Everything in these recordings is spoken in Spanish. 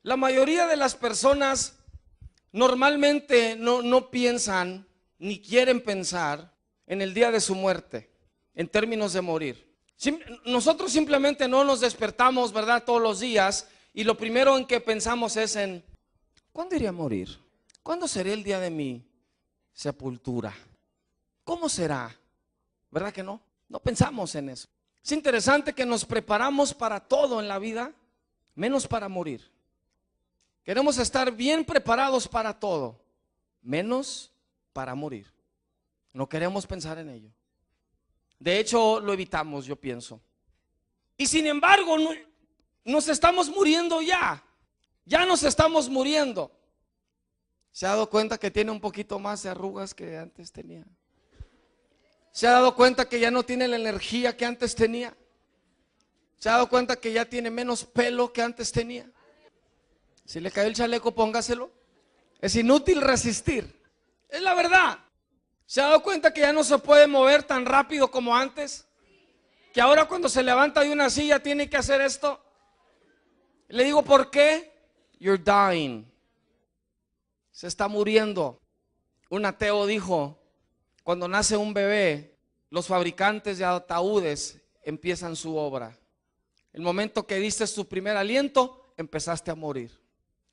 La mayoría de las personas normalmente no piensan ni quieren pensar en el día de su muerte, en términos de morir. Nosotros simplemente no nos despertamos, ¿verdad?, todos los días, y lo primero en que pensamos es en ¿cuándo iré a morir? ¿Cuándo será el día de mi sepultura? ¿Cómo será? ¿Verdad que no? No pensamos en eso. Es interesante que nos preparamos para todo en la vida, menos para morir. Queremos estar bien preparados para todo, menos para morir. No queremos pensar en ello. De hecho, lo evitamos, yo pienso. Y sin embargo, nos estamos muriendo ya. Ya nos estamos muriendo. ¿Se ha dado cuenta que tiene un poquito más de arrugas que antes tenía? ¿Se ha dado cuenta que ya no tiene la energía que antes tenía? ¿Se ha dado cuenta que ya tiene menos pelo que antes tenía? Si le cayó el chaleco, póngaselo. Es inútil resistir. Es la verdad. ¿Se ha dado cuenta que ya no se puede mover tan rápido como antes? Que ahora cuando se levanta de una silla tiene que hacer esto. Le digo, ¿por qué? You're dying. Se está muriendo. Un ateo dijo, cuando nace un bebé, los fabricantes de ataúdes empiezan su obra. El momento que diste tu primer aliento, empezaste a morir.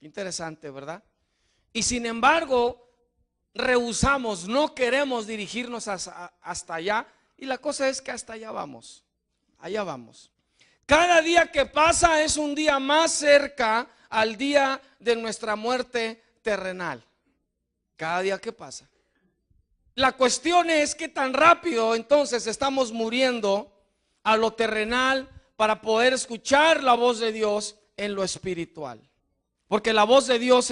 Interesante, ¿verdad? Y sin embargo, rehusamos, no queremos dirigirnos hasta allá. Y la cosa es que hasta allá vamos. Allá vamos. Cada día que pasa es un día más cerca al día de nuestra muerte terrenal. Cada día que pasa. La cuestión es qué tan rápido entonces estamos muriendo a lo terrenal para poder escuchar la voz de Dios en lo espiritual. Porque la voz de Dios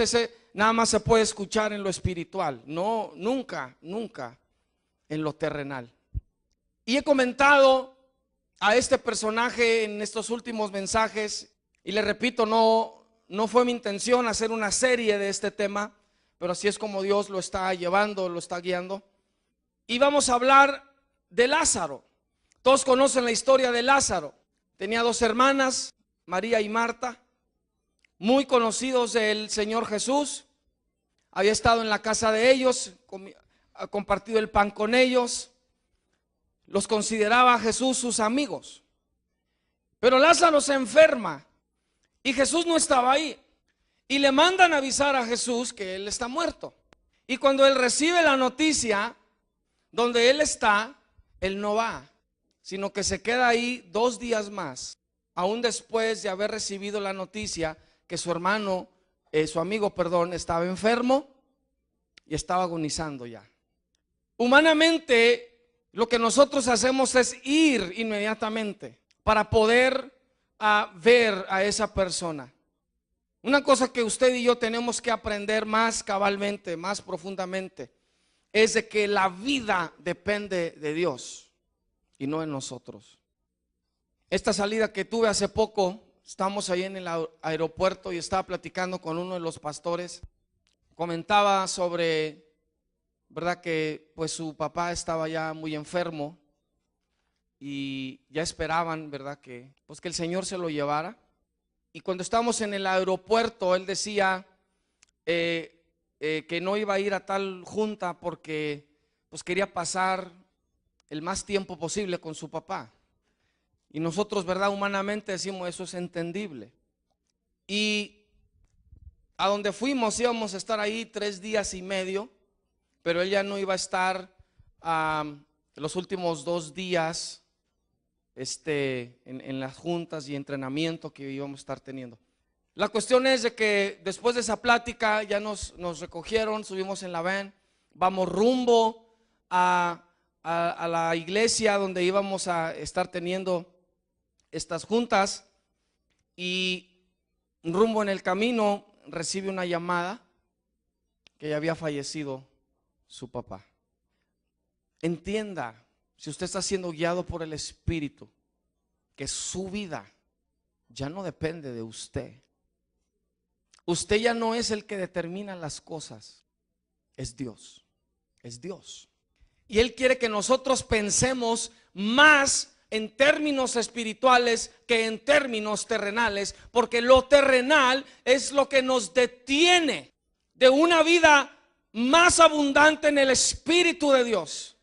nada más se puede escuchar en lo espiritual, no, nunca en lo terrenal. Y he comentado a este personaje en estos últimos mensajes, y le repito, no fue mi intención hacer una serie de este tema, pero así es como Dios lo está llevando, lo está guiando. Y vamos a hablar de Lázaro. Todos conocen la historia de Lázaro. Tenía dos hermanas, María y Marta, muy conocidos del Señor Jesús. Había estado en la casa de ellos, ha compartido el pan con ellos. Los consideraba a Jesús sus amigos. Pero Lázaro se enferma y Jesús no estaba ahí. Y le mandan avisar a Jesús que él está muerto. Y cuando él recibe la noticia donde él está, él no va, sino que se queda ahí 2 días más, aún después de haber recibido la noticia que su amigo, estaba enfermo y estaba agonizando ya. Humanamente, lo que nosotros hacemos es ir inmediatamente para poder ver a esa persona. Una cosa que usted y yo tenemos que aprender más cabalmente, más profundamente, es de que la vida depende de Dios y no de nosotros. Esta salida que tuve hace poco, estamos ahí en el aeropuerto y estaba platicando con uno de los pastores. Comentaba sobre, verdad, que pues su papá estaba ya muy enfermo y ya esperaban, verdad, que pues que el Señor se lo llevara. Y cuando estábamos en el aeropuerto, él decía que no iba a ir a tal junta porque pues quería pasar el más tiempo posible con su papá. Y nosotros, verdad, humanamente decimos eso es entendible. Y a donde fuimos íbamos a estar ahí 3 días y medio, pero él ya no iba a estar los últimos 2 días en las juntas y entrenamiento que íbamos a estar teniendo. La cuestión es de que después de esa plática ya nos recogieron, subimos en la van, vamos rumbo a la iglesia donde íbamos a estar teniendo estas juntas, y rumbo en el camino recibe una llamada que ya había fallecido su papá. Entienda, si usted está siendo guiado por el Espíritu, que su vida ya no depende de usted. Usted ya no es el que determina las cosas, es Dios, es Dios. Y Él quiere que nosotros pensemos más en términos espirituales que en términos terrenales, porque lo terrenal es lo que nos detiene de una vida más abundante en el Espíritu de Dios,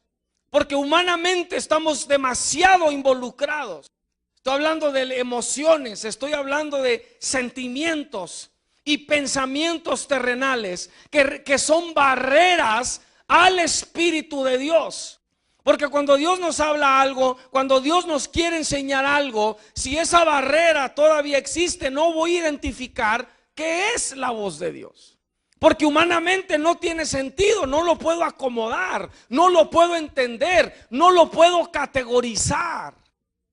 porque humanamente estamos demasiado involucrados. Estoy hablando de emociones, estoy hablando de sentimientos y pensamientos terrenales que son barreras al Espíritu de Dios. Porque cuando Dios nos habla algo, cuando Dios nos quiere enseñar algo, si esa barrera todavía existe, no voy a identificar qué es la voz de Dios. Porque humanamente no tiene sentido, no lo puedo acomodar, no lo puedo entender, no lo puedo categorizar.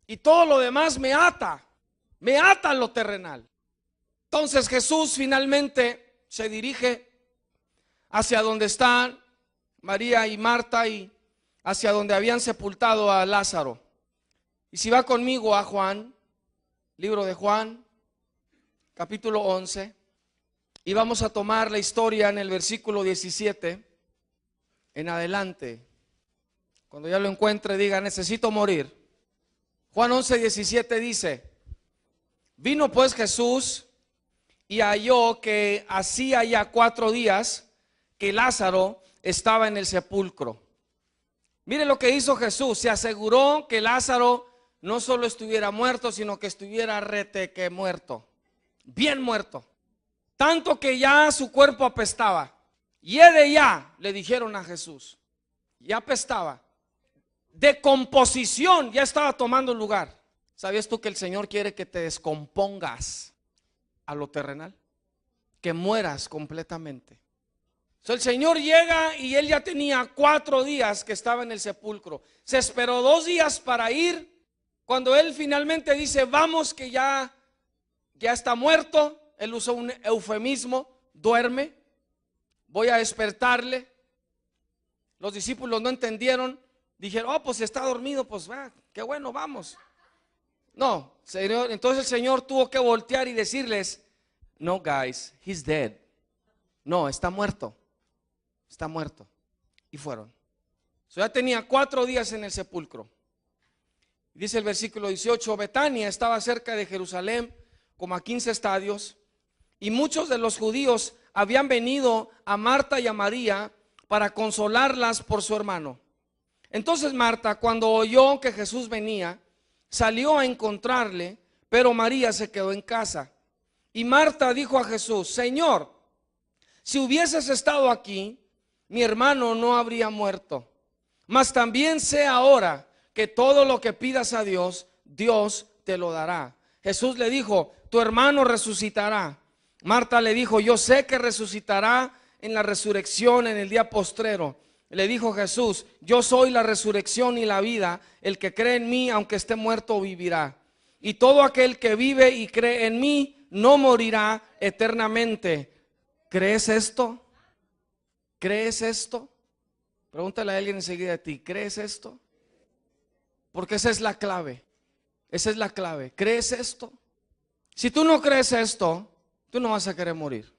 Y todo lo demás me ata a lo terrenal. Entonces Jesús finalmente se dirige hacia donde están María y Marta y hacia donde habían sepultado a Lázaro. Y si va conmigo a Juan, libro de Juan, capítulo 11, y vamos a tomar la historia en el versículo 17 en adelante. Cuando ya lo encuentre, diga: necesito morir. Juan 11, 17 dice: vino pues Jesús y halló que hacía ya 4 días que Lázaro estaba en el sepulcro. Mire lo que hizo Jesús: se aseguró que Lázaro no solo estuviera muerto, sino que estuviera reteque muerto, bien muerto, tanto que ya su cuerpo apestaba. Hiede ya, le dijeron a Jesús, ya apestaba, decomposición ya estaba tomando lugar. ¿Sabías tú que el Señor quiere que te descompongas a lo terrenal? Que mueras completamente. El Señor llega y él ya tenía 4 días que estaba en el sepulcro. Se esperó 2 días para ir. Cuando él finalmente dice: vamos, que ya está muerto, él usó un eufemismo: duerme, voy a despertarle. Los discípulos no entendieron, dijeron: oh, pues está dormido, pues qué bueno, vamos. No, Señor, entonces el Señor tuvo que voltear y decirles: no, guys, he's dead. No, está muerto. Está muerto. Y fueron. Ya tenía 4 días en el sepulcro. Dice el versículo 18: Betania estaba cerca de Jerusalén, como a 15 estadios, y muchos de los judíos habían venido a Marta y a María para consolarlas por su hermano. Entonces Marta, cuando oyó que Jesús venía, salió a encontrarle, pero María se quedó en casa. Y Marta dijo a Jesús: Señor, si hubieses estado aquí, mi hermano no habría muerto. Mas también sé ahora que todo lo que pidas a Dios, Dios te lo dará. Jesús le dijo: tu hermano resucitará. Marta le dijo: yo sé que resucitará en la resurrección en el día postrero. Le dijo Jesús: yo soy la resurrección y la vida. El que cree en mí, aunque esté muerto, vivirá. Y todo aquel que vive y cree en mí no morirá eternamente. ¿Crees esto? ¿Crees esto? Pregúntale a alguien enseguida de ti: ¿crees esto? Porque esa es la clave. Esa es la clave. ¿Crees esto? Si tú no crees esto, tú no vas a querer morir.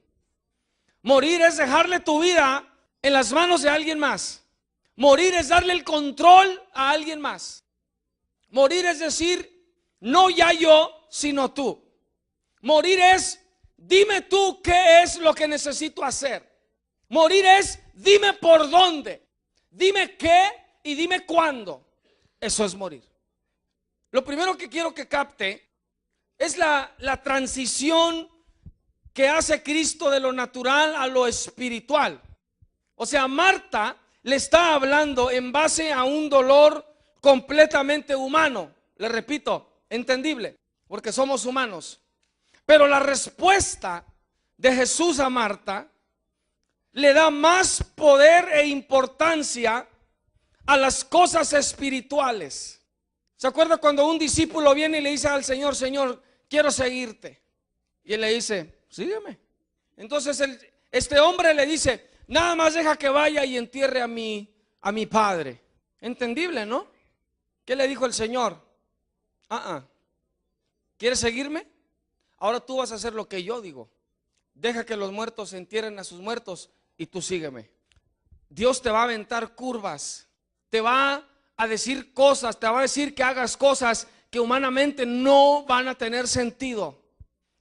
Morir es dejarle tu vida en las manos de alguien más. Morir es darle el control a alguien más. Morir es decir: no ya yo, sino tú. Morir es: dime tú qué es lo que necesito hacer. Morir es: dime por dónde, dime qué y dime cuándo. Eso es morir. Lo primero que quiero que capte es la transición que hace Cristo de lo natural a lo espiritual. O sea, Marta le está hablando en base a un dolor completamente humano. Le repito, entendible, porque somos humanos. Pero la respuesta de Jesús a Marta le da más poder e importancia a las cosas espirituales. ¿Se acuerda cuando un discípulo viene y le dice al Señor: Señor, quiero seguirte? Y él le dice: sígueme. Entonces este hombre le dice: nada más deja que vaya y entierre a mi padre. Entendible, ¿no? ¿Qué le dijo el Señor? ¿Quieres seguirme? Ahora tú vas a hacer lo que yo digo. Deja que los muertos entierren a sus muertos y tú sígueme. Dios te va a aventar curvas, te va a decir cosas, te va a decir que hagas cosas que humanamente no van a tener sentido.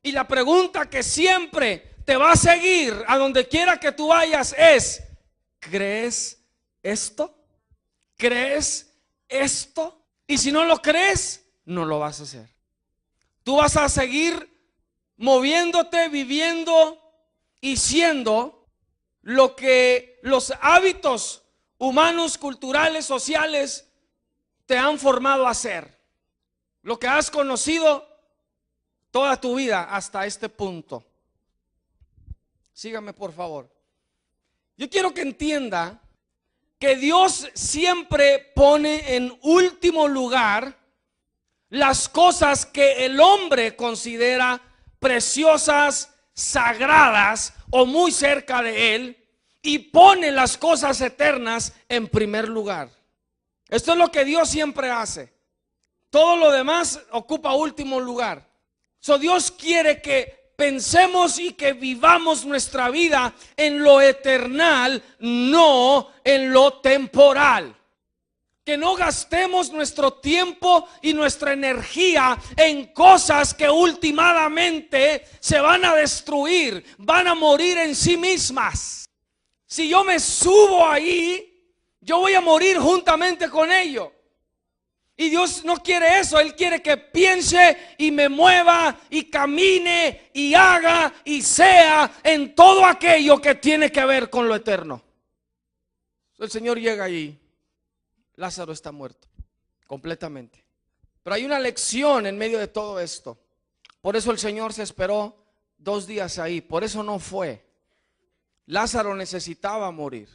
Y la pregunta que siempre te va a seguir a donde quiera que tú vayas es: ¿crees esto? ¿Crees esto? Y si no lo crees, no lo vas a hacer. Tú vas a seguir moviéndote, viviendo y siendo lo que los hábitos humanos, culturales, sociales te han formado a ser. Lo que has conocido toda tu vida hasta este punto. Sígame, por favor. Yo quiero que entienda que Dios siempre pone en último lugar las cosas que el hombre considera preciosas, sagradas o muy cerca de él, y pone las cosas eternas en primer lugar. Esto es lo que Dios siempre hace. Todo lo demás ocupa último lugar. Dios quiere que pensemos y que vivamos nuestra vida en lo eternal, no en lo temporal. Que no gastemos nuestro tiempo y nuestra energía en cosas que últimamente se van a destruir, van a morir en sí mismas. Si yo me subo ahí, yo voy a morir juntamente con ello. Y Dios no quiere eso. Él quiere que piense y me mueva y camine y haga y sea en todo aquello que tiene que ver con lo eterno. El Señor llega ahí. Lázaro está muerto completamente. Pero hay una lección en medio de todo esto. Por eso el Señor se esperó 2 días ahí. Por eso no fue. Lázaro necesitaba morir.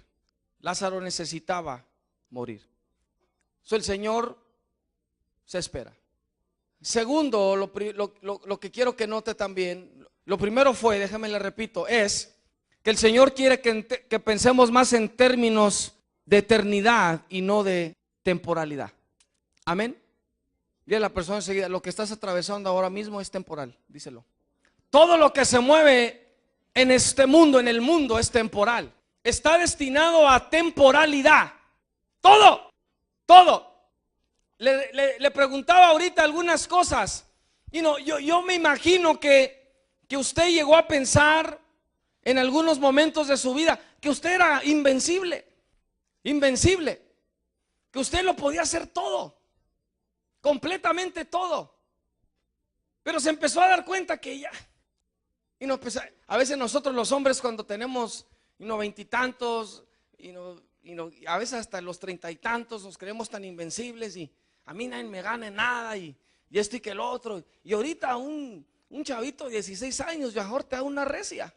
Lázaro necesitaba morir. El Señor se espera. Segundo, lo que quiero que note también, lo primero fue, déjame le repito, es que el Señor quiere que pensemos más en términos de eternidad y no de temporalidad. Amén. Dile a la persona enseguida: lo que estás atravesando ahora mismo es temporal. Díselo. Todo lo que se mueve en este mundo, en el mundo, es temporal. Está destinado a temporalidad. Todo. Le preguntaba ahorita algunas cosas. Yo me imagino que usted llegó a pensar en algunos momentos de su vida que usted era invencible. Que usted lo podía hacer todo, completamente todo. Pero se empezó a dar cuenta que ya, pues, a veces nosotros los hombres, cuando tenemos 20 y tantos, a veces hasta los 30 y tantos, nos creemos tan invencibles y a mí nadie me gana en nada y esto y que el otro. Y ahorita un chavito de 16 años mejor te da una recia,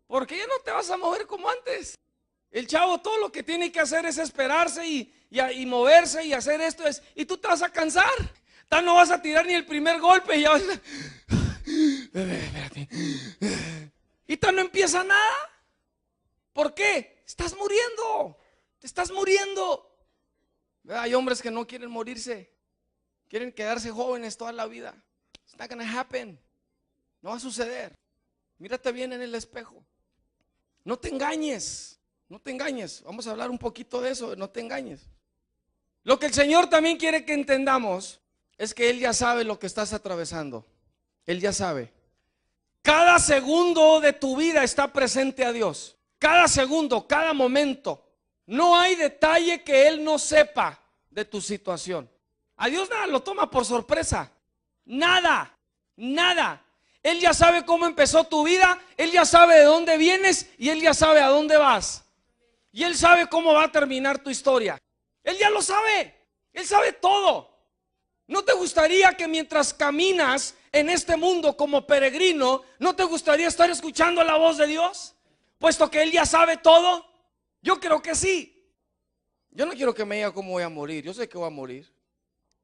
porque ya no te vas a mover como antes. El chavo todo lo que tiene que hacer es esperarse y moverse y hacer esto y tú te vas a cansar. No vas a tirar ni el primer golpe y ya vas a... Espérate. Y no empieza nada. ¿Por qué? Estás muriendo. Te estás muriendo. Hay hombres que no quieren morirse, quieren quedarse jóvenes toda la vida. It's not gonna happen. No va a suceder. Mírate bien en el espejo. No te engañes. No te engañes. Vamos a hablar un poquito de eso. No te engañes. Lo que el Señor también quiere que entendamos es que Él ya sabe lo que estás atravesando. Él ya sabe. Cada segundo de tu vida está presente a Dios. Cada segundo, cada momento. No hay detalle que Él no sepa de tu situación. A Dios nada lo toma por sorpresa. Nada. Él ya sabe cómo empezó tu vida. Él ya sabe de dónde vienes y Él ya sabe a dónde vas. Y Él sabe cómo va a terminar tu historia. Él ya lo sabe. Él sabe todo. ¿No te gustaría que mientras caminas en este mundo como peregrino, no te gustaría estar escuchando la voz de Dios? Puesto que Él ya sabe todo. Yo creo que sí. Yo no quiero que me diga cómo voy a morir. Yo sé que voy a morir.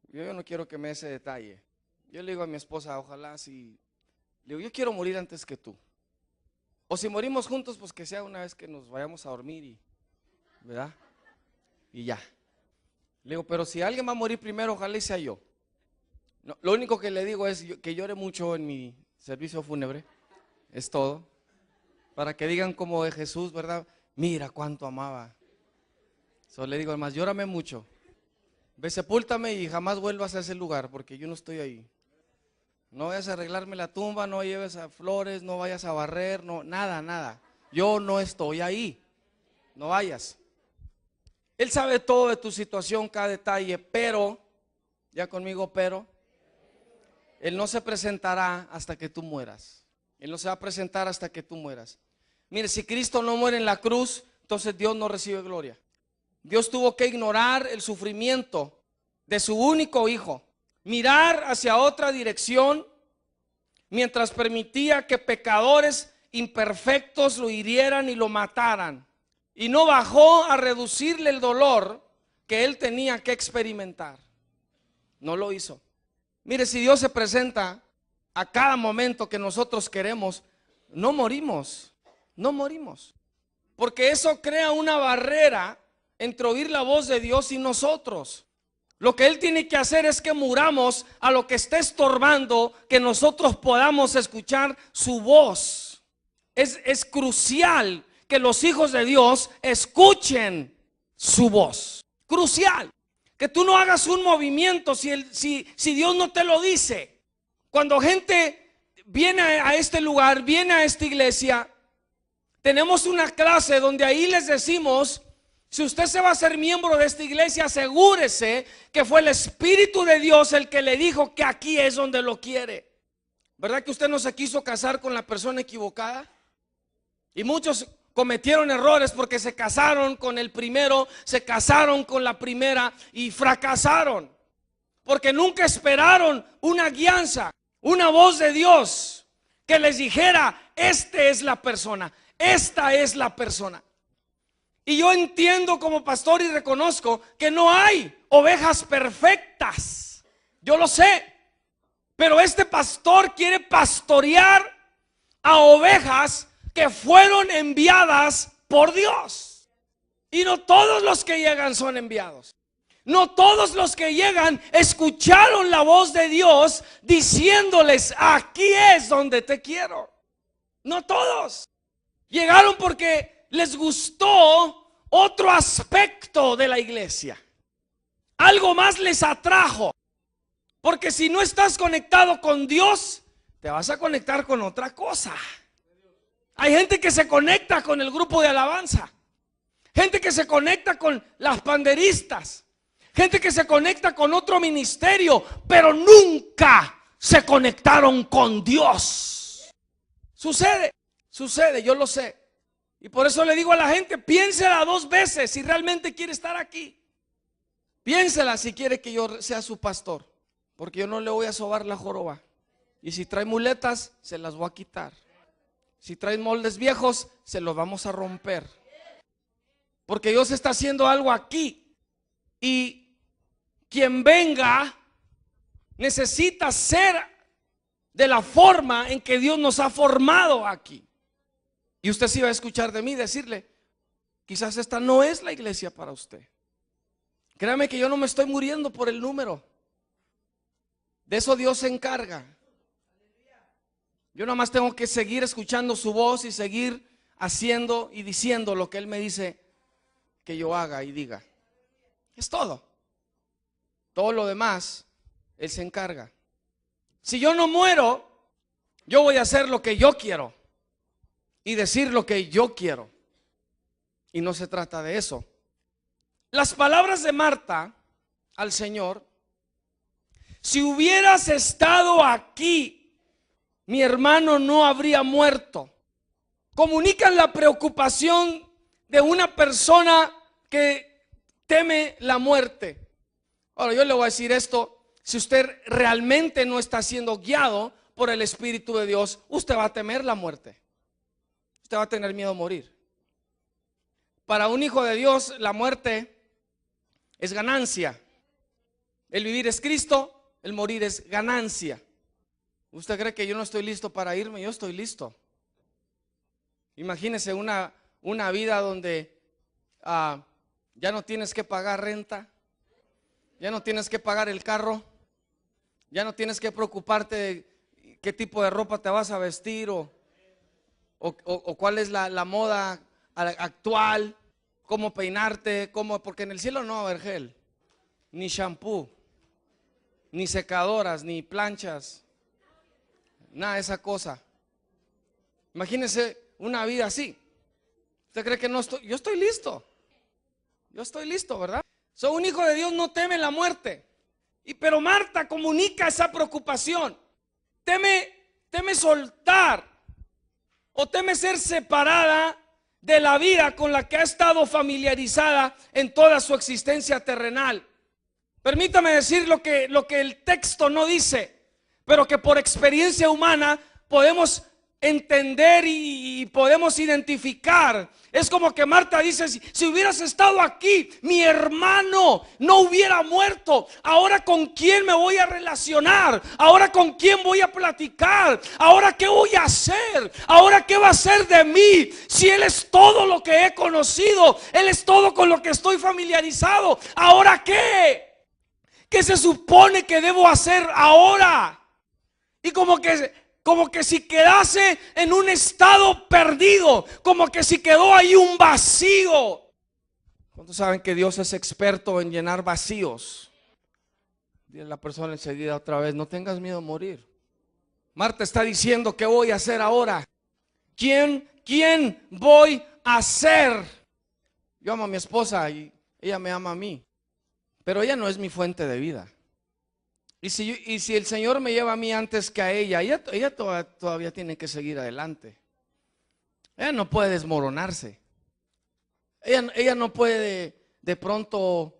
Yo no quiero que me dé ese detalle. Yo le digo a mi esposa, ojalá si... Le digo, yo quiero morir antes que tú. O si morimos juntos, pues que sea una vez que nos vayamos a dormir ¿verdad? Y ya. Le digo, pero si alguien va a morir primero, ojalá y sea yo. No, lo único que le digo es que llore mucho en mi servicio fúnebre. Es todo. Para que digan como de Jesús, ¿verdad? Mira cuánto amaba. Solo le digo, además, llórame mucho. Ve, sepúltame y jamás vuelvas a ese lugar, porque yo no estoy ahí. No vayas a arreglarme la tumba, no lleves a flores, no vayas a barrer, no, nada, nada. Yo no estoy ahí. No vayas. Él sabe todo de tu situación, cada detalle, pero, ya conmigo, pero, Él no se presentará hasta que tú mueras. Él no se va a presentar hasta que tú mueras. Mire, si Cristo no muere en la cruz, entonces Dios no recibe gloria. Dios tuvo que ignorar el sufrimiento de su único hijo, mirar hacia otra dirección, mientras permitía que pecadores imperfectos lo hirieran y lo mataran. Y no bajó a reducirle el dolor que él tenía que experimentar. No lo hizo. Mire, si Dios se presenta a cada momento que nosotros queremos, no morimos, no morimos. Porque eso crea una barrera entre oír la voz de Dios y nosotros. Lo que Él tiene que hacer es que muramos a lo que está estorbando que nosotros podamos escuchar su voz. Es crucial que los hijos de Dios escuchen su voz. Crucial. Que tú no hagas un movimiento si Dios no te lo dice. Cuando gente viene a este lugar, viene a esta iglesia, tenemos una clase donde ahí les decimos: si usted se va a hacer miembro de esta iglesia, asegúrese que fue el Espíritu de Dios el que le dijo que aquí es donde lo quiere. ¿Verdad que usted no se quiso casar con la persona equivocada? Y muchos cometieron errores porque se casaron con el primero, se casaron con la primera y fracasaron. Porque nunca esperaron una guianza, una voz de Dios que les dijera: esta es la persona, esta es la persona. Y yo entiendo como pastor y reconozco que no hay ovejas perfectas. Yo lo sé. Pero este pastor quiere pastorear a ovejas que fueron enviadas por Dios. Y no todos los que llegan son enviados. No todos los que llegan escucharon la voz de Dios diciéndoles: aquí es donde te quiero. No todos. Llegaron porque les gustó otro aspecto de la iglesia. Algo más les atrajo. Porque si no estás conectado con Dios, te vas a conectar con otra cosa. Hay gente que se conecta con el grupo de alabanza, gente que se conecta con las panderistas, gente que se conecta con otro ministerio, pero nunca se conectaron con Dios. Sucede, yo lo sé. Y por eso le digo a la gente: piénsela 2 veces si realmente quiere estar aquí. Piénsela si quiere que yo sea su pastor, porque yo no le voy a sobar la joroba. Y si trae muletas, se las voy a quitar. Si trae moldes viejos, se los vamos a romper. Porque Dios está haciendo algo aquí. Y quien venga necesita ser de la forma en que Dios nos ha formado aquí. Y usted sí va a escuchar de mí decirle: quizás esta no es la iglesia para usted. Créame que yo no me estoy muriendo por el número. De eso Dios se encarga. Yo nada más tengo que seguir escuchando su voz y seguir haciendo y diciendo lo que Él me dice que yo haga y diga. Es todo. Todo lo demás Él se encarga. Si yo no muero, yo voy a hacer lo que yo quiero y decir lo que yo quiero. Y no se trata de eso. Las palabras de Marta al Señor: si hubieras estado aquí, mi hermano no habría muerto, comunican la preocupación de una persona que teme la muerte. Ahora yo le voy a decir esto: si usted realmente no está siendo guiado por el Espíritu de Dios, usted va a temer la muerte. Usted va a tener miedo a morir. Para un hijo de Dios, la muerte es ganancia. El vivir es Cristo, el morir es ganancia. ¿Usted cree que yo no estoy listo para irme? Yo estoy listo. Imagínese una vida donde ya no tienes que pagar renta, ya no tienes que pagar el carro, ya no tienes que preocuparte de qué tipo de ropa te vas a vestir o cuál es la moda actual, cómo peinarte, porque en el cielo no va a haber gel. ni shampoo, ni secadoras, ni planchas, nada de esa cosa. Imagínense una vida así. ¿Usted cree que no estoy? Yo estoy listo. Yo estoy listo, ¿verdad? Soy un hijo de Dios, no teme la muerte. Pero Marta comunica esa preocupación. Teme soltar o teme ser separada de la vida con la que ha estado familiarizada en toda su existencia terrenal. Permítame decir lo que el texto no dice, pero que por experiencia humana podemos entender y podemos identificar. Es como que Marta dice: si hubieras estado aquí, mi hermano no hubiera muerto. Ahora, ¿con quién me voy a relacionar? Ahora, ¿con quién voy a platicar? Ahora, ¿qué voy a hacer? Ahora, ¿qué va a ser de mí? Si Él es todo lo que he conocido, Él es todo con lo que estoy familiarizado. ¿Ahora qué? ¿Qué se supone que debo hacer ahora? Y como que si quedase en un estado perdido, como que si quedó ahí un vacío. ¿Cuántos saben que Dios es experto en llenar vacíos? Dile a la persona enseguida otra vez: no tengas miedo a morir. Marta está diciendo: ¿qué voy a hacer ahora? ¿Quién voy a ser? Yo amo a mi esposa y ella me ama a mí, pero ella no es mi fuente de vida. Y si el Señor me lleva a mí antes que a ella todavía tiene que seguir adelante. Ella no puede desmoronarse. Ella no puede de pronto,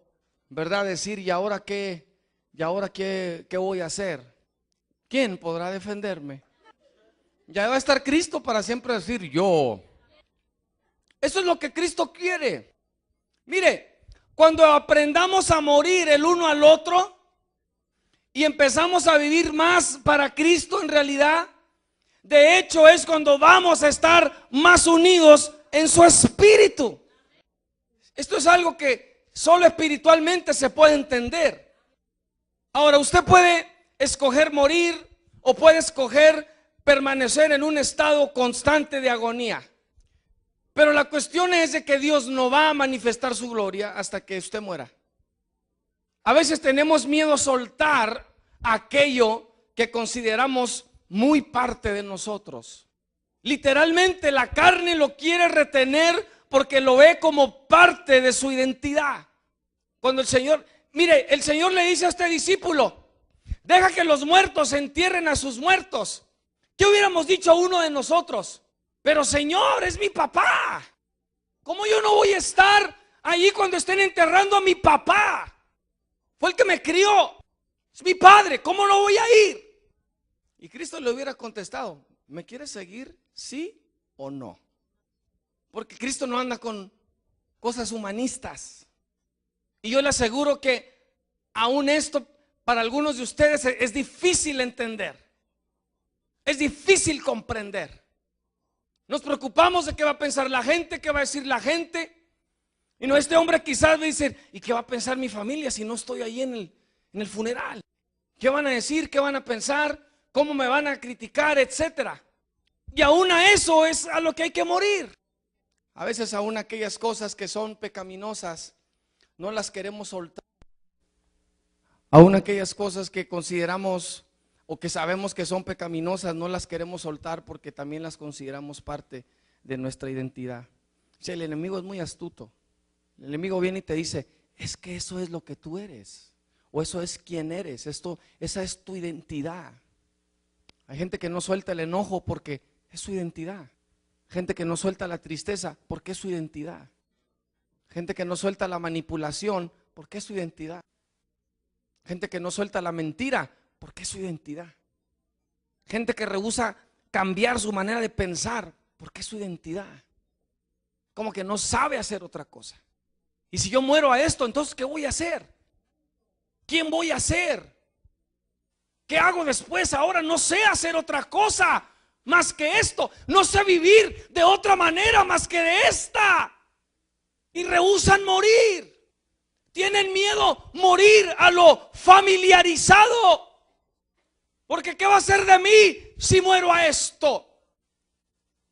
¿verdad?, decir: ¿y ahora qué? ¿Y ahora qué voy a hacer? ¿Quién podrá defenderme? Ya va a estar Cristo para siempre decir: yo. Eso es lo que Cristo quiere. Mire, cuando aprendamos a morir el uno al otro y empezamos a vivir más para Cristo, en realidad, de hecho, es cuando vamos a estar más unidos en su espíritu. Esto es algo que solo espiritualmente se puede entender. Ahora, usted puede escoger morir o puede escoger permanecer en un estado constante de agonía. Pero la cuestión es de que Dios no va a manifestar su gloria hasta que usted muera. A veces tenemos miedo a soltar aquello que consideramos muy parte de nosotros. Literalmente la carne lo quiere retener porque lo ve como parte de su identidad. Cuando el Señor le dice a este discípulo: deja que los muertos entierren a sus muertos. ¿Qué hubiéramos dicho a uno de nosotros? Pero Señor, es mi papá. ¿Cómo yo no voy a estar allí cuando estén enterrando a mi papá? Fue el que me crió, es mi padre, ¿cómo no voy a ir? Y Cristo le hubiera contestado: ¿me quieres seguir? ¿Sí o no? Porque Cristo no anda con cosas humanistas. Y yo le aseguro que aún esto para algunos de ustedes es difícil entender. Es difícil comprender. Nos preocupamos de qué va a pensar la gente, qué va a decir la gente. Y no, este hombre quizás va a decir: ¿y qué va a pensar mi familia si no estoy ahí en el funeral? ¿Qué van a decir? ¿Qué van a pensar? ¿Cómo me van a criticar? Etcétera. Y aún a eso es a lo que hay que morir. A veces aún aquellas cosas que son pecaminosas no las queremos soltar. Aún aquellas cosas que consideramos o que sabemos que son pecaminosas no las queremos soltar porque también las consideramos parte de nuestra identidad. O sea, el enemigo es muy astuto. El enemigo viene y te dice: es que eso es lo que tú eres, o eso es quien eres, esa es tu identidad. Hay gente que no suelta el enojo porque es su identidad. Gente que no suelta la tristeza porque es su identidad. Gente que no suelta la manipulación porque es su identidad. Gente que no suelta la mentira porque es su identidad. Gente que rehúsa cambiar su manera de pensar porque es su identidad. Como que no sabe hacer otra cosa. Y si yo muero a esto, entonces ¿qué voy a hacer? ¿Quién voy a ser? ¿Qué hago después? Ahora no sé hacer otra cosa más que esto. No sé vivir de otra manera más que de esta. Y rehúsan morir. Tienen miedo morir a lo familiarizado. Porque ¿qué va a ser de mí si muero a esto?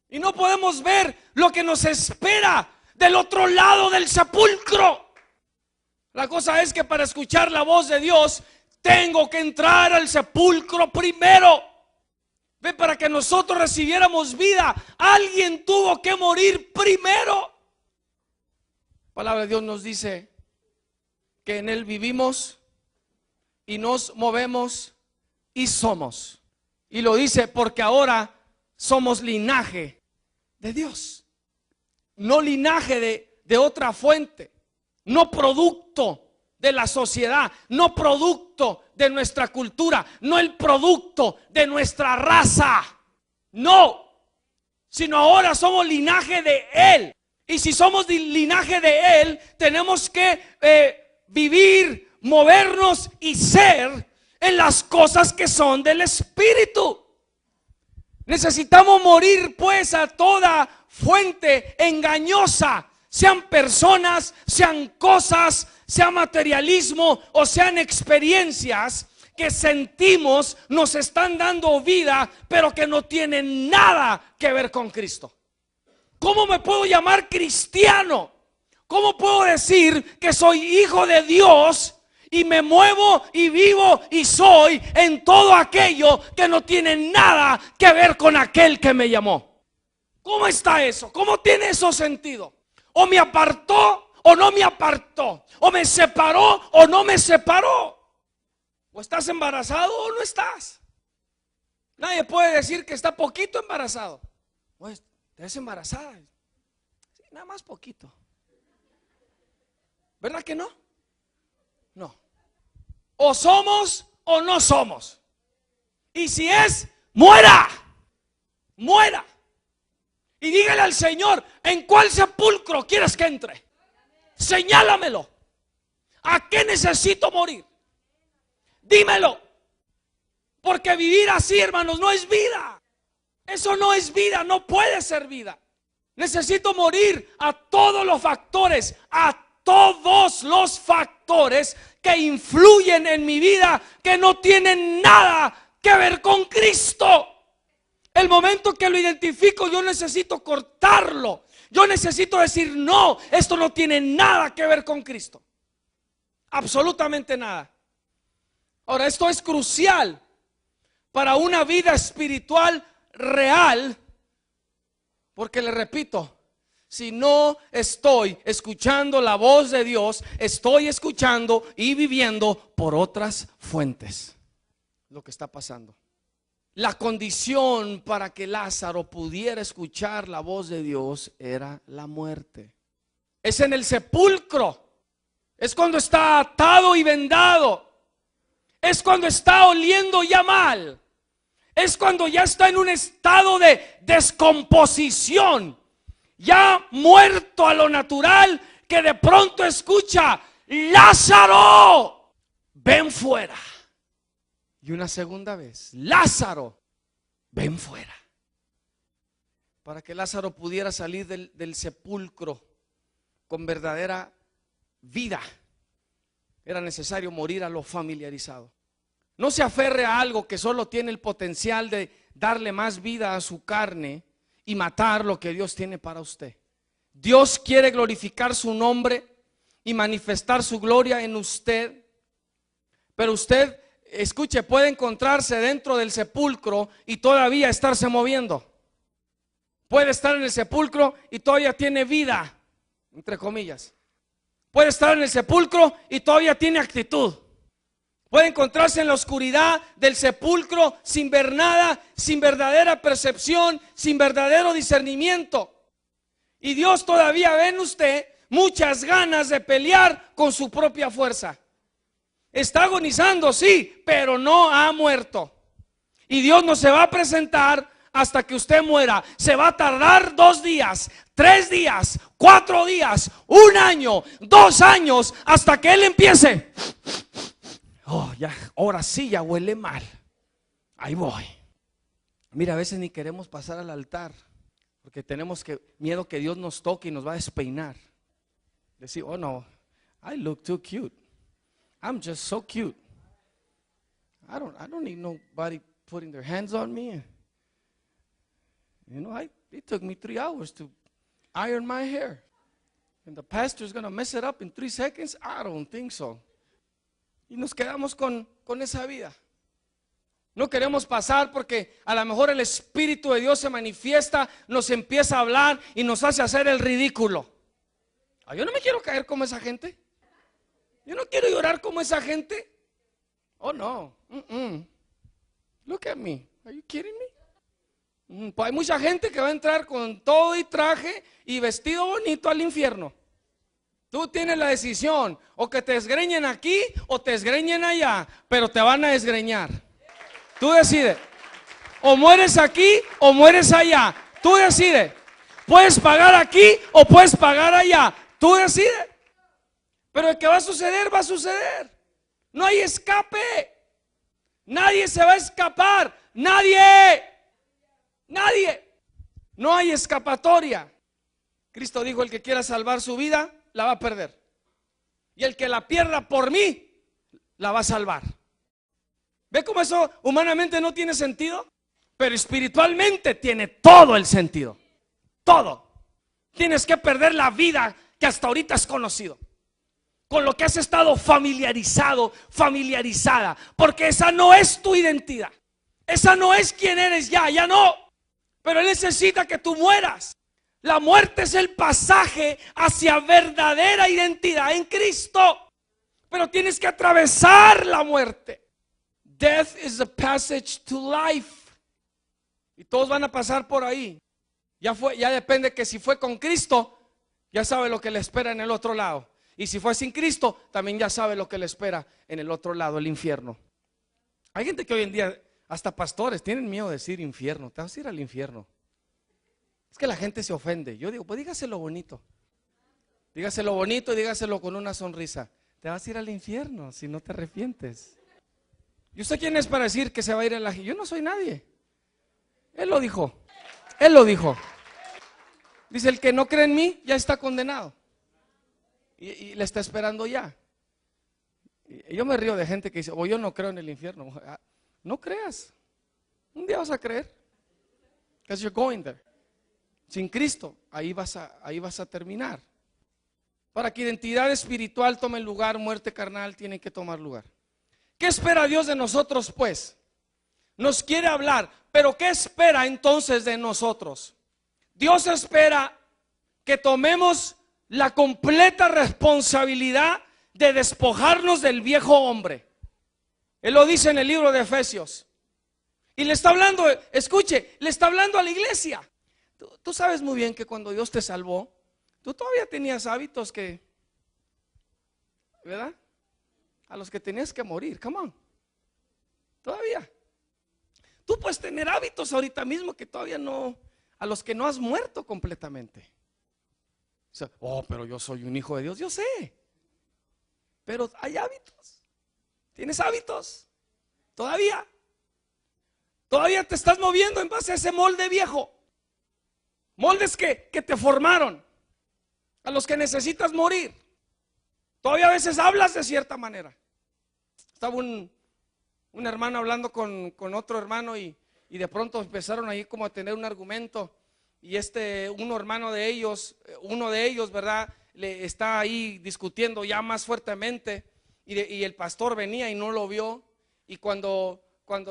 Y no podemos ver lo que nos espera del otro lado del sepulcro. La cosa es que para escuchar la voz de Dios tengo que entrar al sepulcro primero. Ve, para que nosotros recibiéramos vida, alguien tuvo que morir primero. La palabra de Dios nos dice que en Él vivimos y nos movemos y somos. Y lo dice porque ahora somos linaje de Dios, no linaje de otra fuente, no producto de la sociedad, no producto de nuestra cultura, no el producto de nuestra raza, no, sino ahora somos linaje de Él. Y si somos linaje de Él, tenemos que vivir, movernos y ser en las cosas que son del Espíritu. Necesitamos morir pues a toda fuente engañosa, sean personas, sean cosas, sea materialismo o sean experiencias que sentimos nos están dando vida, pero que no tienen nada que ver con Cristo. ¿Cómo me puedo llamar cristiano? ¿Cómo puedo decir que soy hijo de Dios y me muevo y vivo y soy en todo aquello que no tiene nada que ver con aquel que me llamó? ¿Cómo está eso? ¿Cómo tiene eso sentido? O me apartó o no me apartó, o me separó o no me separó. O estás embarazado o no estás. Nadie puede decir que está poquito embarazado. Pues estás embarazada. Sí, nada más poquito. ¿Verdad que no? No. O somos o no somos. Y si es, muera. Muera. Y dígale al Señor, ¿en cuál sepulcro quieres que entre? Señálamelo. ¿A qué necesito morir? Dímelo. Porque vivir así, hermanos, no es vida. Eso no es vida, no puede ser vida. Necesito morir a todos los factores, que influyen en mi vida, que no tienen nada que ver con Cristo. El momento que lo identifico, yo necesito cortarlo. Yo necesito decir, no, esto no tiene nada que ver con Cristo. Absolutamente nada. Ahora, esto es crucial para una vida espiritual real, porque le repito, si no estoy escuchando la voz de Dios, estoy escuchando y viviendo por otras fuentes. Lo que está pasando. La condición para que Lázaro pudiera escuchar la voz de Dios era la muerte. Es en el sepulcro. Es cuando está atado y vendado. Es cuando está oliendo ya mal. Es cuando ya está en un estado de descomposición, ya muerto a lo natural, que de pronto escucha: Lázaro, ven fuera. Y una segunda vez: Lázaro, ven fuera. Para que Lázaro pudiera salir del sepulcro con verdadera vida, era necesario morir a lo familiarizado. No se aferre a algo que solo tiene el potencial de darle más vida a su carne y matar lo que Dios tiene para usted. Dios quiere glorificar su nombre y manifestar su gloria en usted, pero usted, escuche, puede encontrarse dentro del sepulcro y todavía estarse moviendo. Puede estar en el sepulcro y todavía tiene vida, entre comillas. Puede estar en el sepulcro y todavía tiene actitud. Puede encontrarse en la oscuridad del sepulcro sin ver nada, sin verdadera percepción, sin verdadero discernimiento. Y Dios todavía ve en usted muchas ganas de pelear con su propia fuerza. Está agonizando, sí, pero no ha muerto. Y Dios no se va a presentar hasta que usted muera. Se va a tardar 2 días, 3 días, 4 días, 1 año, 2 años, hasta que Él empiece. Oh, ya, ahora sí ya huele mal. Ahí voy. Mira, a veces ni queremos pasar al altar porque tenemos miedo que Dios nos toque y nos va a despeinar. Decir, oh no, I look too cute. I'm just so cute. I don't need nobody putting their hands on me. You know, it took me 3 hours to iron my hair. And the pastor is going to mess it up in 3 seconds? I don't think so. Y nos quedamos con esa vida. No queremos pasar porque a lo mejor el Espíritu de Dios se manifiesta, nos empieza a hablar y nos hace hacer el ridículo. Yo no me quiero caer como esa gente. Yo no quiero llorar como esa gente. Oh no. Look at me. Are you kidding me? Pues hay mucha gente que va a entrar con todo y traje y vestido bonito al infierno. Tú tienes la decisión, o que te desgreñen aquí o te desgreñen allá, pero te van a desgreñar. Tú decides. O mueres aquí o mueres allá. Tú decides. Puedes pagar aquí o puedes pagar allá. Tú decides. Pero el que va a suceder, va a suceder. No hay escape. Nadie se va a escapar. Nadie. No hay escapatoria. Cristo dijo: el que quiera salvar su vida, la va a perder. Y el que la pierda por mí, la va a salvar. ¿Ve cómo eso humanamente no tiene sentido? Pero espiritualmente tiene todo el sentido. Todo. Tienes que perder la vida que hasta ahorita has conocido, con lo que has estado familiarizada, porque esa no es tu identidad. Esa no es quien eres ya no. Pero Él necesita que tú mueras. La muerte es el pasaje hacia verdadera identidad en Cristo. Pero tienes que atravesar la muerte. Death is the passage to life. Y todos van a pasar por ahí. Ya depende que si fue con Cristo, ya sabe lo que le espera en el otro lado. Y si fue sin Cristo, también ya sabe lo que le espera en el otro lado, el infierno. Hay gente que hoy en día, hasta pastores, tienen miedo de decir infierno. Te vas a ir al infierno. Es que la gente se ofende. Yo digo, pues dígaselo bonito. Dígaselo bonito y dígaselo con una sonrisa. Te vas a ir al infierno si no te arrepientes. ¿Y usted quién es para decir que se va a ir al infierno? Yo no soy nadie. Él lo dijo. Él lo dijo. Dice: el que no cree en mí ya está condenado. Y le está esperando ya. Y yo me río de gente que dice: yo no creo en el infierno. No creas. Un día vas a creer. Because you're going there. Sin Cristo, ahí vas a terminar. Para que identidad espiritual tome lugar, muerte carnal tiene que tomar lugar. ¿Qué espera Dios de nosotros pues? Nos quiere hablar, pero ¿qué espera entonces de nosotros? Dios espera que tomemos la completa responsabilidad de despojarnos del viejo hombre. Él lo dice en el libro de Efesios. Y le está hablando, escuche, le está hablando a la iglesia. Tú sabes muy bien que cuando Dios te salvó, tú todavía tenías hábitos que, ¿verdad? A los que tenías que morir, come on. Todavía. Tú puedes tener hábitos ahorita mismo que todavía no, a los que no has muerto completamente. O sea, pero yo soy un hijo de Dios, yo sé. Pero hay hábitos. ¿Tienes hábitos? Todavía. Todavía te estás moviendo en base a ese molde viejo. Moldes que te formaron, a los que necesitas morir. Todavía a veces hablas de cierta manera. Estaba un hermano hablando con otro hermano y de pronto empezaron ahí como a tener un argumento. Y uno de ellos, ¿verdad? Le está ahí discutiendo ya más fuertemente. Y el pastor venía y no lo vio. Y cuando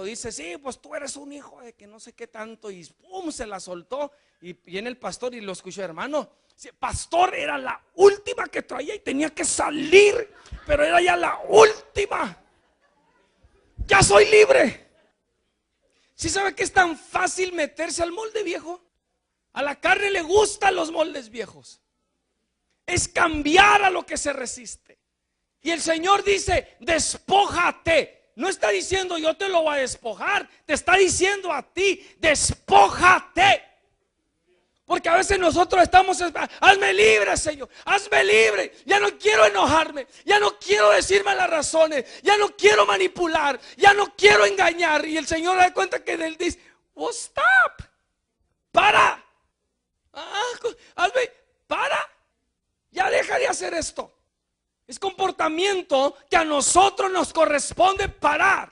dice: sí, pues tú eres un hijo de que no sé qué tanto, y pum, se la soltó. Y viene el pastor y lo escuchó: hermano, pastor, era la última que traía y tenía que salir, pero era ya la última. Ya soy libre. ¿Sí sabe que es tan fácil meterse al molde viejo? A la carne le gustan los moldes viejos. Es cambiar a lo que se resiste. Y el Señor dice: despójate. No está diciendo yo te lo voy a despojar, te está diciendo a ti: despójate. Porque a veces nosotros estamos: hazme libre, Señor, hazme libre. Ya no quiero enojarme, ya no quiero decirme las razones, ya no quiero manipular, ya no quiero engañar. Y el Señor da cuenta que Él dice: oh, stop, para, para, ya deja de hacer esto. Es comportamiento que a nosotros nos corresponde parar.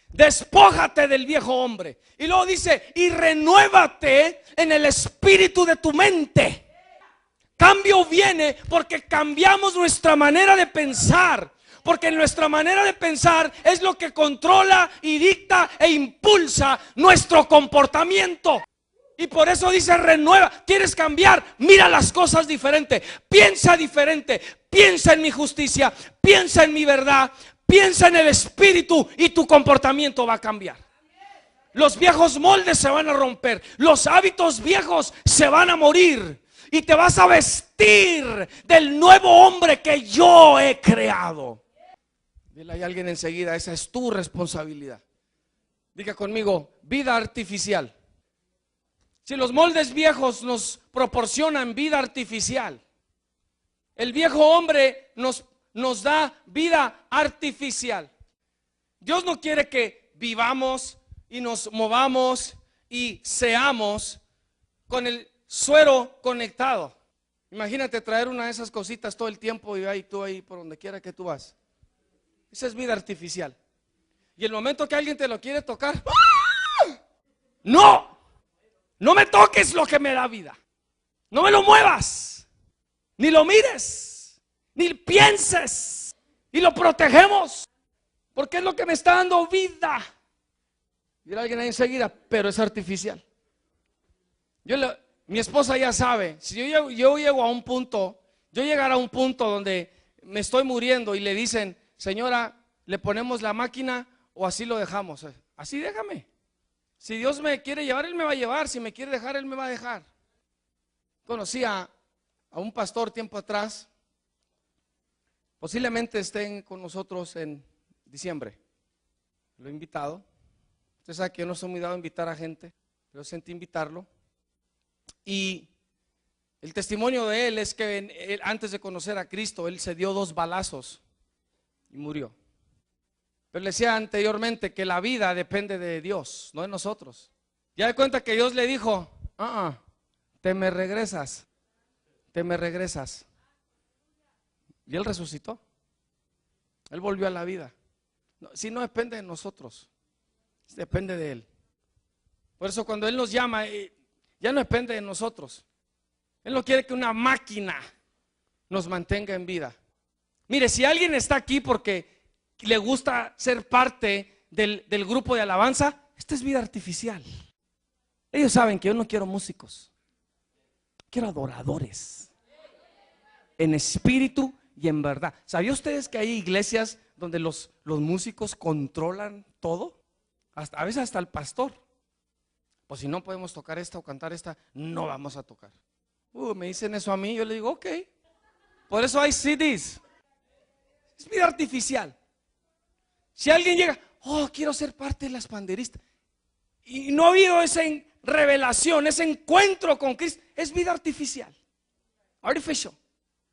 Despójate del viejo hombre. Y luego dice: y renuévate en el espíritu de tu mente. Cambio viene porque cambiamos nuestra manera de pensar. Porque nuestra manera de pensar es lo que controla y dicta e impulsa nuestro comportamiento. Y por eso dice renueva. ¿Quieres cambiar? Mira las cosas diferente. Piensa diferente. Piensa en mi justicia. Piensa en mi verdad. Piensa en el Espíritu y tu comportamiento va a cambiar. Los viejos moldes se van a romper. Los hábitos viejos se van a morir. Y te vas a vestir del nuevo hombre que yo he creado. Dile a alguien enseguida, esa es tu responsabilidad. Diga conmigo, vida artificial. Si los moldes viejos nos proporcionan vida artificial, el viejo hombre nos da vida artificial. Dios no quiere que vivamos y nos movamos y seamos con el suero conectado. Imagínate traer una de esas cositas todo el tiempo y ahí tú ahí por donde quiera que tú vas. Esa es vida artificial. Y el momento que alguien te lo quiere tocar, ¡ah! No me toques lo que me da vida. No me lo muevas, ni lo mires, ni pienses. Y lo protegemos, porque es lo que me está dando vida. Dirá alguien ahí enseguida, pero es artificial. Mi esposa ya sabe, si yo llego a un punto, yo llegar a un punto donde me estoy muriendo y le dicen, señora, ¿le ponemos la máquina o así lo dejamos? Así déjame. Si Dios me quiere llevar, Él me va a llevar. Si me quiere dejar, Él me va a dejar. Conocí a un pastor tiempo atrás. Posiblemente estén con nosotros en diciembre. Lo he invitado. Usted sabe que yo no soy muy dado a invitar a gente, pero sentí invitarlo. Y el testimonio de él es que él, antes de conocer a Cristo, él se dio 2 balazos y murió. Pero le decía anteriormente que la vida depende de Dios, no de nosotros. Ya de cuenta que Dios le dijo, te me regresas. Y él resucitó. Él volvió a la vida. Si no depende de nosotros, depende de Él. Por eso cuando Él nos llama, ya no depende de nosotros. Él no quiere que una máquina nos mantenga en vida. Mire, si alguien está aquí porque le gusta ser parte del grupo de alabanza, esta es vida artificial. Ellos saben que yo no quiero músicos, quiero adoradores en espíritu y en verdad. ¿Sabían ustedes que hay iglesias donde los músicos controlan todo? A veces hasta el pastor. Pues si no podemos tocar esta o cantar esta, no vamos a tocar. Me dicen eso a mí, yo le digo, ok. Por eso hay CDs. Es vida artificial. Si alguien llega, quiero ser parte de las panderistas, y no ha habido esa revelación, ese encuentro con Cristo, es vida artificial. Artificial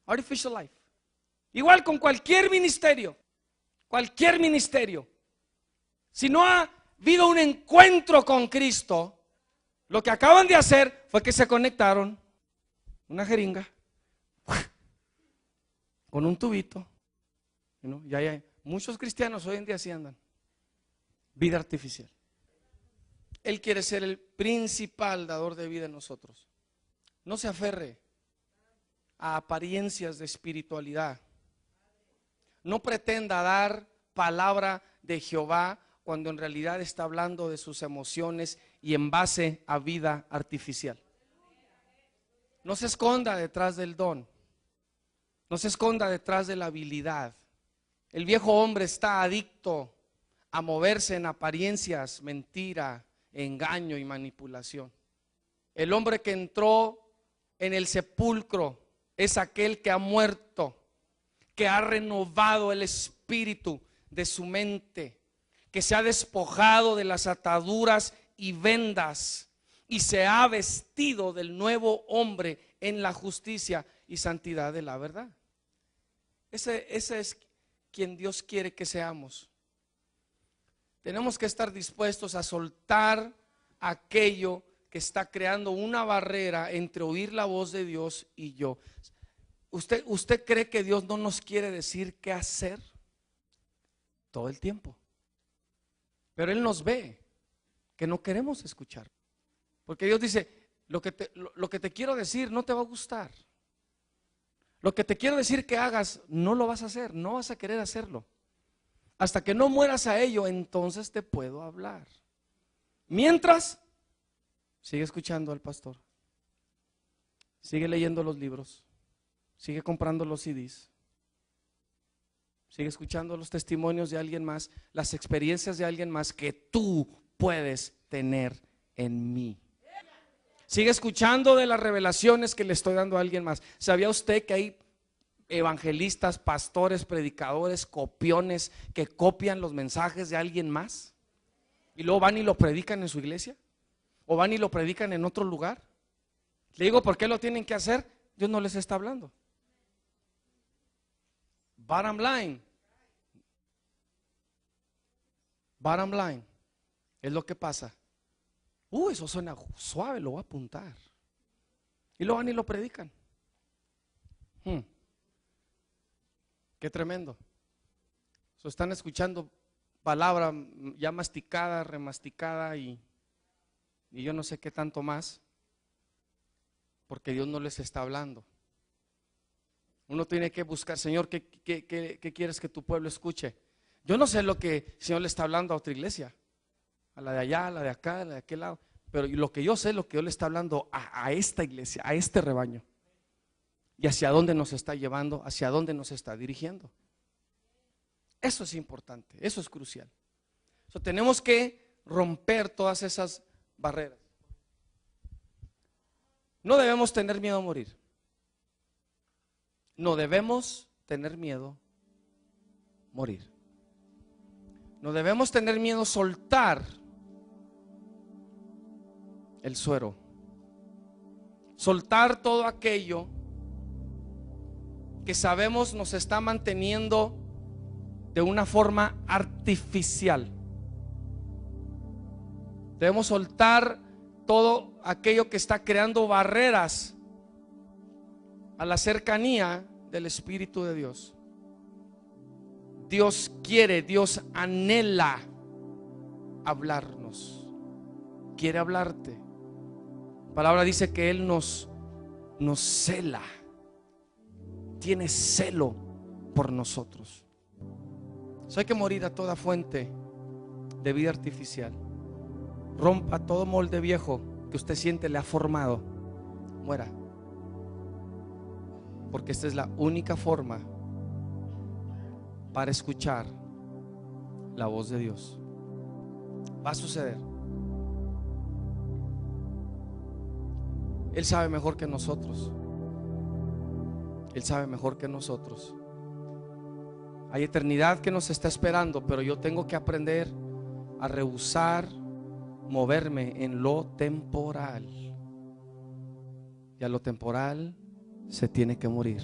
life. Igual con cualquier ministerio. Si no ha habido un encuentro con Cristo, lo que acaban de hacer fue que se conectaron una jeringa con un tubito. Ya hay muchos cristianos hoy en día así andan. Vida artificial. Él quiere ser el principal dador de vida en nosotros. No se aferre a apariencias de espiritualidad. No pretenda dar palabra de Jehová cuando en realidad está hablando de sus emociones y en base a vida artificial. No se esconda detrás del don. No se esconda detrás de la habilidad. El viejo hombre está adicto a moverse en apariencias, mentira, engaño y manipulación. El hombre que entró en el sepulcro es aquel que ha muerto, que ha renovado el espíritu de su mente, que se ha despojado de las ataduras y vendas y se ha vestido del nuevo hombre en la justicia y santidad de la verdad. Ese es quien Dios quiere que seamos. Tenemos que estar dispuestos a soltar aquello que está creando una barrera entre oír la voz de Dios y yo. ¿Usted cree que Dios no nos quiere decir qué hacer? Todo el tiempo. Pero Él nos ve que no queremos escuchar. Porque Dios dice, lo que te quiero decir no te va a gustar. Lo que te quiero decir que hagas, no lo vas a hacer, no vas a querer hacerlo. Hasta que no mueras a ello, entonces te puedo hablar. Mientras, sigue escuchando al pastor, sigue leyendo los libros, sigue comprando los CDs, sigue escuchando los testimonios de alguien más, las experiencias de alguien más que tú puedes tener en mí. Sigue escuchando de las revelaciones que le estoy dando a alguien más. ¿Sabía usted que hay evangelistas, pastores, predicadores, copiones que copian los mensajes de alguien más? Y luego van y lo predican en su iglesia. O van y lo predican en otro lugar. Le digo, ¿por qué lo tienen que hacer? Dios no les está hablando. Bottom line. Bottom line. Es lo que pasa. Eso suena suave, lo voy a apuntar. Y lo van y lo predican. Qué tremendo. Están escuchando palabra ya masticada, remasticada y yo no sé qué tanto más, porque Dios no les está hablando. Uno tiene que buscar, Señor, ¿qué quieres que tu pueblo escuche? Yo no sé lo que el Señor le está hablando a otra iglesia, a la de allá, a la de acá, a la de aquel lado, pero lo que yo sé, lo que Dios le está hablando a esta iglesia, a este rebaño, y hacia dónde nos está llevando, hacia dónde nos está dirigiendo. Eso es importante, eso es crucial. Tenemos que romper todas esas barreras. No debemos tener miedo a morir. No debemos tener miedo a morir. No debemos tener miedo a soltar el suero. Soltar todo aquello que sabemos nos está manteniendo de una forma artificial. Debemos soltar todo aquello que está creando barreras a la cercanía del Espíritu de Dios. Dios quiere, Dios anhela hablarnos. Quiere hablarte. La palabra dice que Él nos cela. Tiene celo por nosotros. Hay que morir a toda fuente de vida artificial. Rompa todo molde viejo que usted siente le ha formado. Muera. Porque esta es la única forma para escuchar la voz de Dios. Va a suceder. Él sabe mejor que nosotros. Él sabe mejor que nosotros. Hay eternidad que nos está esperando, pero yo tengo que aprender a rehusar moverme en lo temporal. Y a lo temporal se tiene que morir.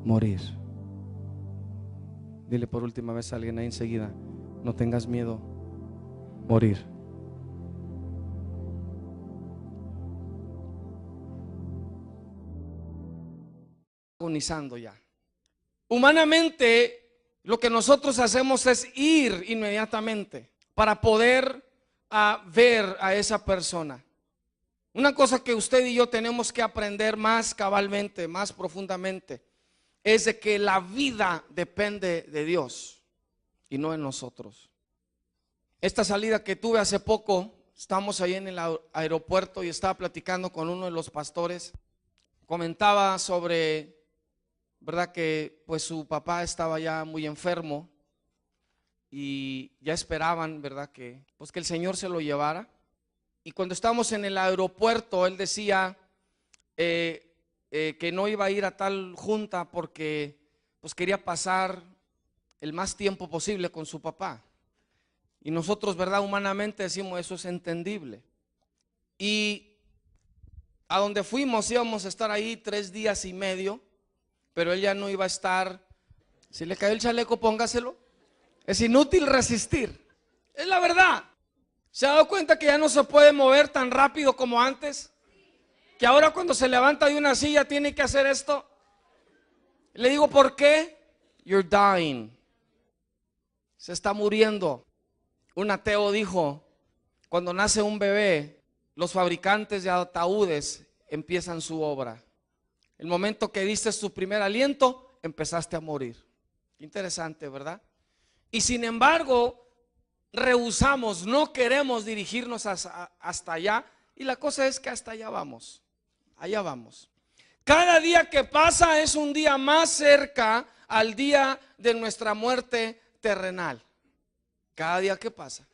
Morir. Dile por última vez a alguien ahí enseguida: no tengas miedo. Morir. Agonizando ya. Humanamente, lo que nosotros hacemos es ir inmediatamente para poder ver a esa persona. Una cosa que usted y yo tenemos que aprender más cabalmente, más profundamente, es de que la vida depende de Dios y no de nosotros. Esta salida que tuve hace poco, estamos ahí en el aeropuerto y estaba platicando con uno de los pastores. Comentaba sobre, ¿verdad?, que pues su papá estaba ya muy enfermo y ya esperaban, ¿verdad?, que pues que el Señor se lo llevara. Y cuando estábamos en el aeropuerto, él decía que no iba a ir a tal junta porque pues quería pasar el más tiempo posible con su papá. Y nosotros, ¿verdad?, humanamente decimos eso es entendible. Y a donde fuimos íbamos a estar ahí 3 días y medio, pero él ya no iba a estar. Si le cayó el chaleco, póngaselo. Es inútil resistir. Es la verdad. ¿Se ha dado cuenta que ya no se puede mover tan rápido como antes? Que ahora cuando se levanta de una silla tiene que hacer esto. Le digo, ¿por qué? You're dying. Se está muriendo. Un ateo dijo, cuando nace un bebé, los fabricantes de ataúdes empiezan su obra. El momento que diste tu primer aliento, empezaste a morir. Interesante, ¿verdad? Y sin embargo, rehusamos, no queremos dirigirnos hasta allá. Y la cosa es que hasta allá vamos. Allá vamos. Cada día que pasa es un día más cerca al día de nuestra muerte terrenal. Cada día que pasa.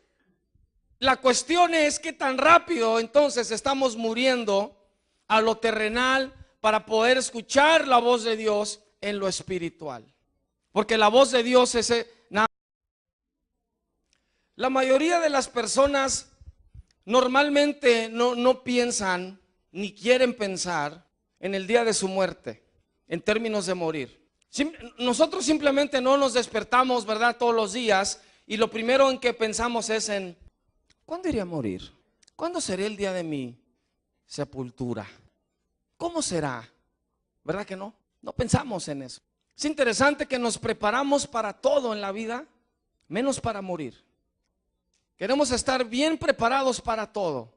La cuestión es qué tan rápido entonces estamos muriendo a lo terrenal para poder escuchar la voz de Dios en lo espiritual. Porque la voz de Dios es nada. La mayoría de las personas normalmente no piensan ni quieren pensar en el día de su muerte, en términos de morir. Nosotros simplemente no nos despertamos, ¿verdad?, todos los días, y lo primero en que pensamos es en ¿cuándo iré a morir? ¿Cuándo será el día de mi sepultura? ¿Cómo será? ¿Verdad que no? No pensamos en eso. Es interesante que nos preparamos para todo en la vida, menos para morir. Queremos estar bien preparados para todo,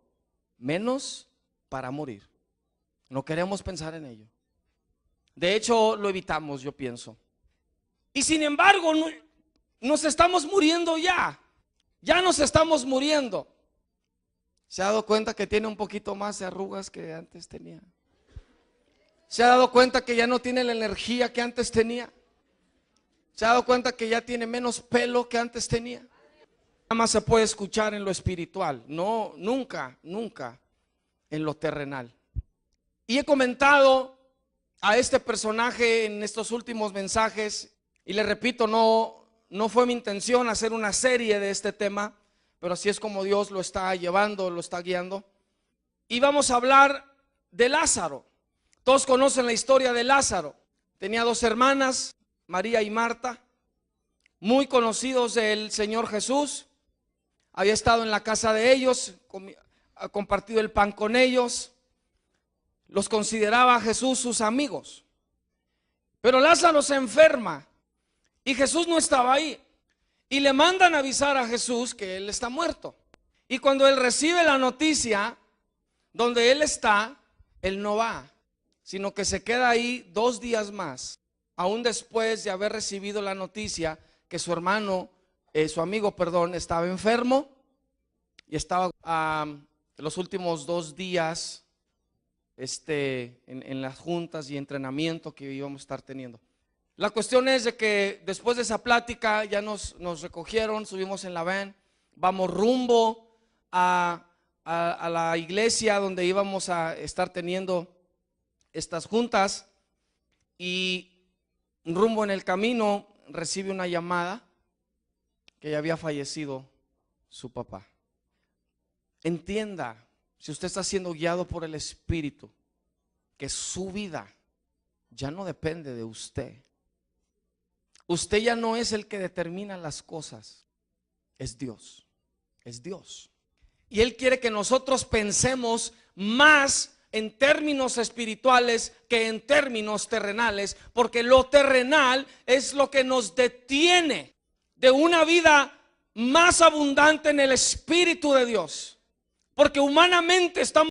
menos para morir. No queremos pensar en ello. De hecho, lo evitamos, yo pienso. Y sin embargo, nos estamos muriendo ya. Ya nos estamos muriendo. ¿Se ha dado cuenta que tiene un poquito más de arrugas que antes tenía? ¿Se ha dado cuenta que ya no tiene la energía que antes tenía? ¿Se ha dado cuenta que ya tiene menos pelo que antes tenía? Nada más se puede escuchar en lo espiritual, no, nunca en lo terrenal. Y he comentado a este personaje en estos últimos mensajes, y le repito, no fue mi intención hacer una serie de este tema, pero así es como Dios lo está llevando, lo está guiando. Y vamos a hablar de Lázaro. Todos conocen la historia de Lázaro. Tenía dos hermanas, María y Marta, muy conocidos del Señor Jesús. Había estado en la casa de ellos, ha compartido el pan con ellos. Los consideraba a Jesús sus amigos. Pero Lázaro se enferma y Jesús no estaba ahí. Y le mandan avisar a Jesús que él está muerto. Y cuando él recibe la noticia donde él está, él no va, sino que se queda ahí 2 días más, aún después de haber recibido la noticia que su amigo, estaba enfermo y estaba los últimos 2 días en las juntas y entrenamiento que íbamos a estar teniendo. La cuestión es de que después de esa plática ya nos recogieron, subimos en la van, vamos rumbo a la iglesia donde íbamos a estar teniendo estas juntas, y rumbo en el camino recibe una llamada que ya había fallecido su papá. Entienda, si usted está siendo guiado por el Espíritu, que su vida ya no depende de usted. Usted ya no es el que determina las cosas, es Dios, es Dios. Y Él quiere que nosotros pensemos más en términos espirituales que en términos terrenales, porque lo terrenal es lo que nos detiene de una vida más abundante en el Espíritu de Dios, porque humanamente estamos